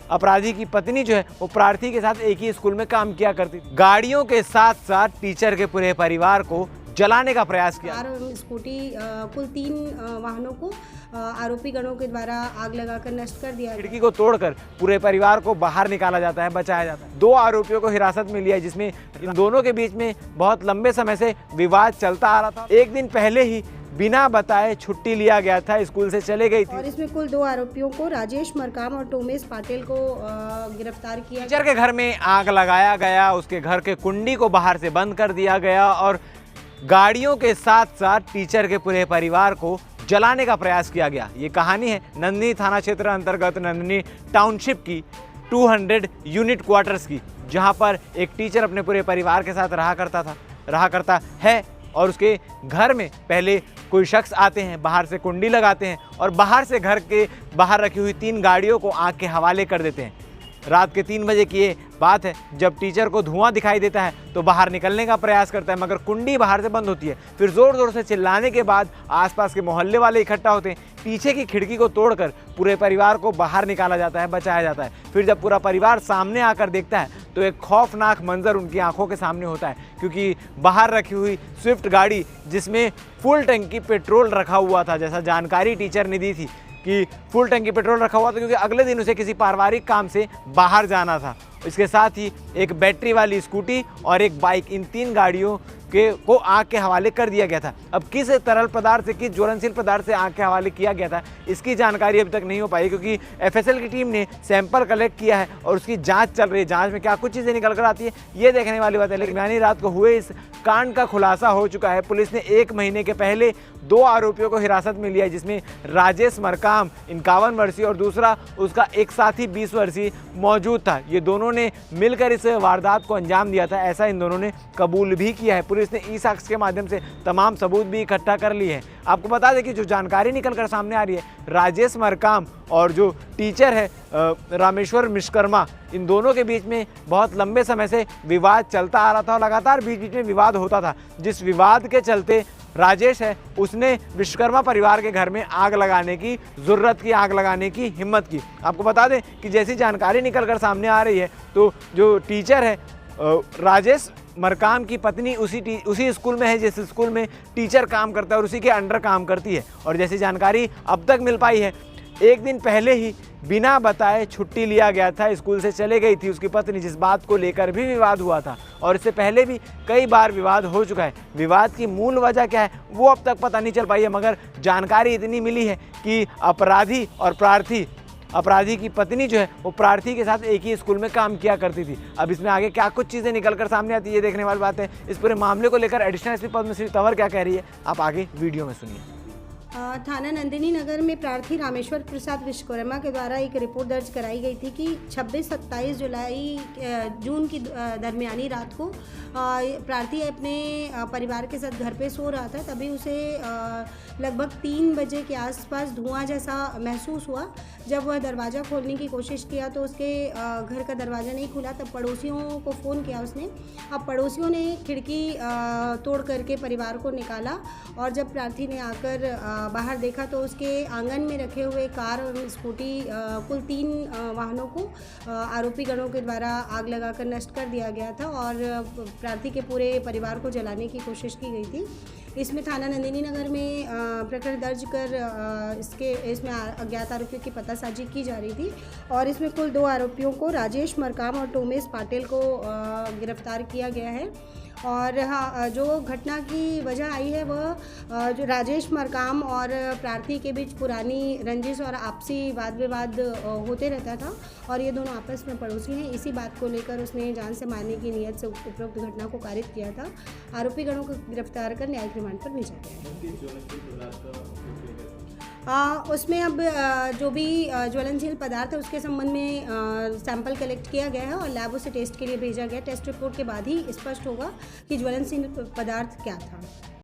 अपराधी की पत्नी जो है वो प्रार्थी के साथ एक ही स्कूल में काम किया करती थी। गाड़ियों के साथ साथ टीचर के पूरे परिवार को जलाने का प्रयास किया। कार और स्कूटी कुल 3 वाहनों को आरोपी गणों के द्वारा आग लगाकर नष्ट कर दिया। खिड़की को तोड़कर पूरे परिवार को बाहर निकाला जाता है, बचाया जाता है। 2 आरोपियों को हिरासत में लिया, जिसमें इन दोनों के बीच में बहुत लंबे समय से विवाद चलता आ रहा था। एक दिन पहले ही बिना बताए छुट्टी लिया गया था, स्कूल से चले गई थी। और इसमें कुल 2 आरोपियों को राजेश मरकाम और टोमेश पाटिल को गिरफ्तार किया। टीचर के घर में आग लगाया गया, उसके घर के कुंडी को बाहर से बंद कर दिया गया और गाड़ियों के साथ साथ टीचर के पूरे परिवार को जलाने का प्रयास किया गया। ये कहानी है नंदिनी थाना क्षेत्र अंतर्गत नंदिनी टाउनशिप की 200 यूनिट क्वार्टर्स की, जहां पर एक टीचर अपने पूरे परिवार के साथ रहा करता है और उसके घर में पहले कोई शख्स आते हैं, बाहर से कुंडी लगाते हैं और बाहर से घर के बाहर रखी हुई 3 गाड़ियों को आग के हवाले कर देते हैं। रात के 3 बजे की ये बात है, जब टीचर को धुआं दिखाई देता है तो बाहर निकलने का प्रयास करता है, मगर कुंडी बाहर से बंद होती है। फिर ज़ोर ज़ोर से चिल्लाने के बाद आसपास के मोहल्ले वाले इकट्ठा होते हैं। पीछे की खिड़की को तोड़कर पूरे परिवार को बाहर निकाला जाता है, बचाया जाता है। फिर जब पूरा परिवार सामने आकर देखता है तो एक खौफनाक मंजर उनकी आंखों के सामने होता है, क्योंकि बाहर रखी हुई स्विफ्ट गाड़ी जिसमें फुल टंकी पेट्रोल रखा हुआ था, जैसा जानकारी टीचर ने दी थी कि फुल टंकी पेट्रोल रखा हुआ था, क्योंकि अगले दिन उसे किसी पारिवारिक काम से बाहर जाना था। इसके साथ ही एक बैटरी वाली स्कूटी और एक बाइक, इन 3 गाड़ियों को आग के हवाले कर दिया गया था। अब किस तरल पदार्थ से, किस ज्वलनशील पदार्थ से आग के हवाले किया गया था, इसकी जानकारी अभी तक नहीं हो पाई, क्योंकि एफएसएल की टीम ने सैंपल कलेक्ट किया है और उसकी जांच चल रही है। जांच में क्या कुछ चीज़ें निकल कर आती है ये देखने वाली बात है। लेकिन यानी रात को हुए इस कांड का खुलासा हो चुका है। पुलिस ने 1 महीने के पहले 2 आरोपियों को हिरासत में लिया है, जिसमें राजेश मरकाम 51 वर्षीय और दूसरा उसका एक साथी 20 वर्षीय मौजूद था। ये दोनों ने मिलकर इस वारदात को अंजाम दिया था, ऐसा इन दोनों ने कबूल भी किया है। पुलिस ने ई साक्ष्य के माध्यम से तमाम सबूत भी इकट्ठा कर लिए हैं। आपको बता दें कि जो जानकारी निकल कर सामने आ रही है, राजेश मरकाम और जो टीचर है रामेश्वर विश्वकर्मा, इन दोनों के बीच में बहुत लंबे समय से विवाद चलता आ रहा था और लगातार बीच बीच में विवाद होता था। जिस विवाद के चलते राजेश है उसने विश्वकर्मा परिवार के घर में आग लगाने की आग लगाने की हिम्मत की। आपको बता दें कि जैसी जानकारी निकल कर सामने आ रही है तो जो टीचर है राजेश मरकाम की पत्नी उसी स्कूल में है जिस स्कूल में टीचर काम करता है और उसी के अंडर काम करती है। और जैसी जानकारी अब तक मिल पाई है, एक दिन पहले ही बिना बताए छुट्टी लिया गया था, स्कूल से चले गई थी उसकी पत्नी, जिस बात को लेकर भी विवाद हुआ था और इससे पहले भी कई बार विवाद हो चुका है। विवाद की मूल वजह क्या है वो अब तक पता नहीं चल पाई है, मगर जानकारी इतनी मिली है कि अपराधी की पत्नी जो है वो प्रार्थी के साथ एक ही स्कूल में काम किया करती थी। अब इसमें आगे क्या कुछ चीज़ें निकल कर सामने आती है ये देखने वाली बात है। इस पूरे मामले को लेकर एडिशनल एसपी पद्मश्री तंवर क्या कह रही है, आप आगे वीडियो में सुनिए। थाना नंदिनी नगर में प्रार्थी रामेश्वर प्रसाद विश्वकर्मा के द्वारा एक रिपोर्ट दर्ज कराई गई थी कि 26-27 जून की दरमियानी रात को प्रार्थी अपने परिवार के साथ घर पे सो रहा था। तभी उसे लगभग 3 बजे के आसपास धुआं जैसा महसूस हुआ। जब वह दरवाज़ा खोलने की कोशिश किया तो उसके घर का दरवाज़ा नहीं खुला। तब पड़ोसियों को फ़ोन किया उसने। अब पड़ोसियों ने खिड़की तोड़ करके परिवार को निकाला और जब प्रार्थी ने आकर बाहर देखा तो उसके आंगन में रखे हुए कार और स्कूटी कुल 3 वाहनों को आरोपी गणों के द्वारा आग लगाकर नष्ट कर दिया गया था और प्रार्थी के पूरे परिवार को जलाने की कोशिश की गई थी। इसमें थाना नंदिनी नगर में प्रकरण दर्ज कर इसमें अज्ञात आरोपियों की पतासाजी की जा रही थी और इसमें कुल 2 आरोपियों को राजेश मरकाम और टोमेश पाटिल को गिरफ्तार किया गया है। और हाँ, जो घटना की वजह आई है वह जो राजेश मरकाम और प्रार्थी के बीच पुरानी रंजिश और आपसी वाद विवाद होते रहता था और ये दोनों आपस में पड़ोसी हैं। इसी बात को लेकर उसने जान से मारने की नीयत से उपरोक्त घटना को कारित किया था। आरोपी गणों को गिरफ्तार कर न्यायिक रिमांड पर भेजा गया है। उसमें अब जो भी ज्वलनशील पदार्थ है उसके संबंध में सैंपल कलेक्ट किया गया है और लैब उसे टेस्ट के लिए भेजा गया। टेस्ट रिपोर्ट के बाद ही स्पष्ट होगा कि ज्वलनशील पदार्थ क्या था।